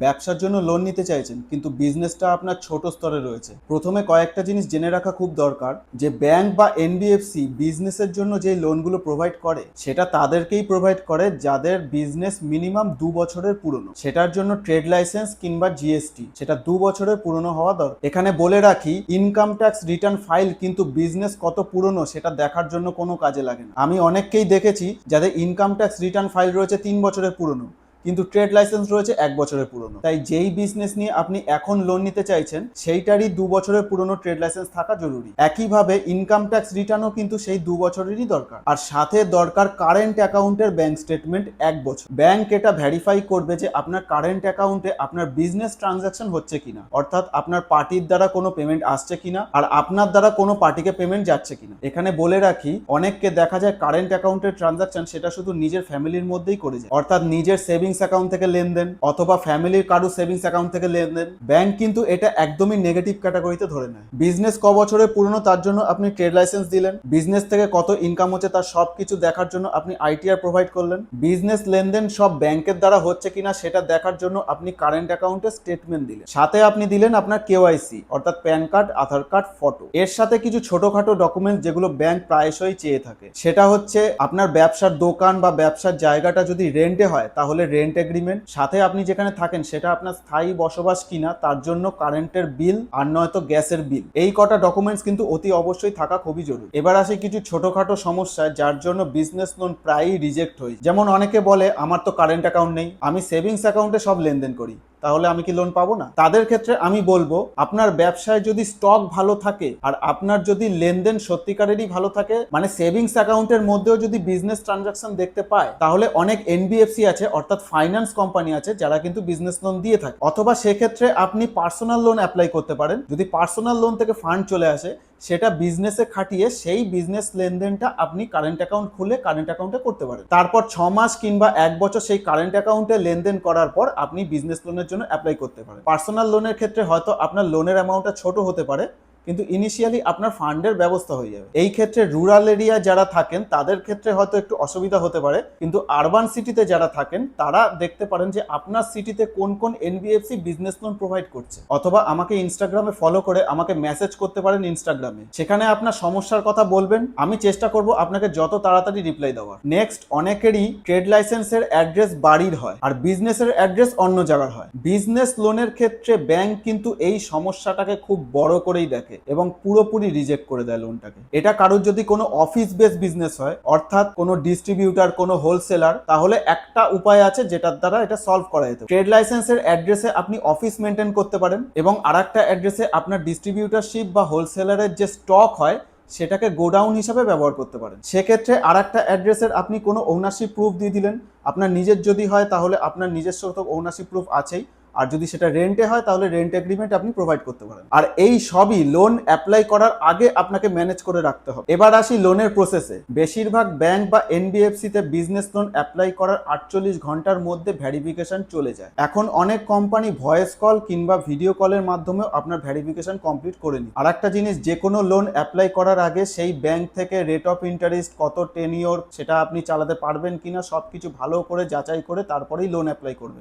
ব্যবসার জন্য লোন নিতে চাইছেন কিন্তু বিজনেসটা আপনার ছোট স্তরে রয়েছে, প্রথমে কয়েকটা জিনিস জেনে রাখা খুব দরকার যে ব্যাংক বা এনবিএফসি বিজনেসের জন্য যে লোনগুলো প্রোভাইড করে সেটা তাদেরকেই প্রোভাইড করে যাদের বিজনেস মিনিমাম 2 বছরের পুরনো। সেটার জন্য ট্রেড লাইসেন্স কিংবা জিএসটি সেটা 2 বছরের পুরনো হওয়া দরকার। এখানে বলে রাখি, ইনকাম ট্যাক্স রিটার্ন ফাইল কিন্তু বিজনেস কত পুরনো সেটা দেখার জন্য কোনো কাজে লাগে না। আমি অনেককেই দেখেছি যাদের ইনকাম ট্যাক্স রিটার্ন ফাইল রয়েছে 3 বছরের পুরনো, কিন্তু ট্রেড লাইসেন্স রয়েছে 1 বছরের পুরনো। তাই যেই বিজনেস নিয়ে আপনি এখন লোন নিতে চাইছেন সেইটারই 2 বছরের পুরনো ট্রেড লাইসেন্স থাকা জরুরি। একইভাবে ইনকাম ট্যাক্স রিটার্নও কিন্তু সেই 2 বছরেরই দরকার। আর সাথে দরকার কারেন্ট অ্যাকাউন্টের ব্যাংক স্টেটমেন্ট 1 বছর। ব্যাংক এটা ভেরিফাই করবে যে আপনার কারেন্ট অ্যাকাউন্টে আপনার বিজনেস ট্রানজাকশন হচ্ছে কিনা, অর্থাৎ আপনার পার্টির দ্বারা কোনো পেমেন্ট আসছে কিনা আর আপনার দ্বারা কোনো পার্টিকে পেমেন্ট যাচ্ছে কিনা। এখানে বলে রাখি, অনেককে দেখা যায় কারেন্ট অ্যাকাউন্টের ট্রানজাকশন সেটা শুধু নিজের ফ্যামিলির মধ্যেই করে যায়, অর্থাৎ নিজের সেভিংস অ্যাকাউন্ট থেকে লেনদেন অথবা ফ্যামিলির কারো সেভিংস অ্যাকাউন্ট থেকে লেনদেন। ব্যাংক কিন্তু এটা একদমই নেগেটিভ ক্যাটাগরিতে ধরে নেয়। বিজনেস ক বছরের পুরনো তার জন্য আপনি ট্রেড লাইসেন্স দিলেন, বিজনেস থেকে কত ইনকাম হচ্ছে তার সবকিছু দেখার জন্য আপনি আইটিআর প্রোভাইড করলেন, বিজনেস লেনদেন সব ব্যাংকের দ্বারা হচ্ছে কিনা সেটা দেখার জন্য আপনি কারেন্ট অ্যাকাউন্টের স্টেটমেন্ট দিলেন, সাথে আপনি দিলেন আপনার কেওয়াইসি অর্থাৎ প্যান কার্ড, আধার কার্ড, ফটো। এর সাথে কিছু ছোটখাটো ডকুমেন্টস যেগুলো ব্যাংক প্রায়শই চেয়ে থাকে, সেটা হচ্ছে আপনার ব্যবসার দোকান বা ব্যবসার জায়গাটা যদি রেন্টে হয় তাহলে রেন্ট এগ্রিমেন্ট, সাথে আপনি যেখানে থাকেন সেটা আপনার স্থায়ী বসবাস কিনা তার জন্য কারেন্টের বিল আর নয়তো গ্যাসের বিল। এই কটা ডকুমেন্টস কিন্তু অতি অবশ্যই থাকা খুবই জরুরি। এবার আসে কিছু ছোটখাটো সমস্যা যার জন্য বিজনেস লোন প্রায়ই রিজেক্ট হয়। যেমন অনেকে বলে আমার তো কারেন্ট অ্যাকাউন্ট নেই, আমি সেভিংস অ্যাকাউন্টে সব লেনদেন করি, তাহলে আমি কি লোন পাবো না? তাদের ক্ষেত্রে আমি বলবো, আপনার ব্যবসায় যদি স্টক ভালো থাকে আর আপনার যদি লেনদেন সত্যিকারেরই ভালো থাকে, মানে সেভিংস অ্যাকাউন্টের মধ্যেও যদি বিজনেস ট্রানজাকশন দেখতে পায়, তাহলে অনেক এনবিএফসি আছে অর্থাৎ ফাইন্যান্স কোম্পানি আছে যারা কিন্তু বিজনেস লোন দিয়ে থাকে। অথবা সেক্ষেত্রে আপনি পার্সোনাল লোন অ্যাপ্লাই করতে পারেন। যদি পার্সোনাল লোন থেকে ফান্ড চলে আসে, সেটা বিজনেসে খাটিয়ে সেই বিজনেস লেনদেনটা আপনি কারেন্ট অ্যাকাউন্ট খুলে কারেন্ট অ্যাকাউন্টে করতে পারেন। তারপর 6 মাস কিংবা 1 বছর সেই কারেন্ট অ্যাকাউন্টে লেনদেন করার পর আপনি বিজনেস লোনের জন্য অ্যাপ্লাই করতে পারেন। পার্সোনাল লোনের ক্ষেত্রে হয়তো আপনার লোনের অ্যামাউন্টটা ছোট হতে পারে, কিন্তু ইনিশিয়ালি আপনার ফান্ডের ব্যবস্থা হয়ে যাবে। এই ক্ষেত্রে রুরাল এরিয়া যারা থাকেন তাদের ক্ষেত্রে হয়তো একটু অসুবিধা হতে পারে, কিন্তু আরবান সিটিতে যারা থাকেন তারা দেখতে পারেন যে আপনার সিটিতে কোন কোন এনবিএফসি বিজনেস লোন প্রোভাইড করছে। অথবা আমাকে ইনস্টাগ্রামে ফলো করে আমাকে মেসেজ করতে পারেন ইনস্টাগ্রামে, সেখানে আপনার সমস্যার কথা বলবেন, আমি চেষ্টা করব আপনাকে যত তাড়াতাড়ি রিপ্লাই দেওয়ার। নেক্সট, অনেকেরই ট্রেড লাইসেন্সের অ্যাড্রেস বাড়ির হয় আর বিজনেসের অ্যাড্রেস অন্য জায়গার হয়। বিজনেস লোনের ক্ষেত্রে ব্যাংক কিন্তু এই সমস্যাটাকে খুব বড় করেই দেখে এবং পুরোপুরি রিজেক্ট করে দেয় লোনটাকে। এটা কারোর যদি কোনো অফিস বেস বিজনেস হয়, অর্থাৎ কোনো ডিস্ট্রিবিউটার, কোনো হোলসেলার, তাহলে একটা উপায় আছে যেটার দ্বারা এটা সলভ করা যেত। ট্রেড লাইসেন্সের অ্যাড্রেসে আপনি অফিস মেনটেন করতে পারেন এবং আরেকটা অ্যাড্রেসে আপনার ডিস্ট্রিবিউটারশিপ বা হোলসেলারের যে স্টক হয় সেটাকে গোডাউন হিসাবে ব্যবহার করতে পারেন। সেক্ষেত্রে আরেকটা অ্যাড্রেসের আপনি কোনো ওনারশিপ প্রুফ দিয়ে দিলেন। আপনার নিজের যদি হয় তাহলে আপনার নিজস্ব তো ওনারশিপ প্রুফ আছেই, আর যদি সেটা রেন্টে হয় তাহলে রেন্ট এগ্রিমেন্ট আপনি প্রোভাইড করতে পারেন। আর এই সবই লোন অ্যাপ্লাই করার আগে আপনাকে ম্যানেজ করে রাখতে হবে। এবার আসি লোনের প্রসেসে। বেশিরভাগ ব্যাংক বা এনবিএফসি তে বিজনেস লোন অ্যাপ্লাই করার 48 ঘন্টার মধ্যে ভেরিফিকেশন চলে যায়। এখন অনেক কোম্পানি ভয়েস কল কিংবা ভিডিও কলের মাধ্যমেও আপনার ভেরিফিকেশন কমপ্লিট করে নিন। আর একটা জিনিস, যে কোনো লোন অ্যাপ্লাই করার আগে সেই ব্যাংক থেকে রেট অফ ইন্টারেস্ট কত, টেনিওর, সেটা আপনি চালাতে পারবেন কিনা সবকিছু ভালো করে যাচাই করে তারপরেই লোন অ্যাপ্লাই করবেন।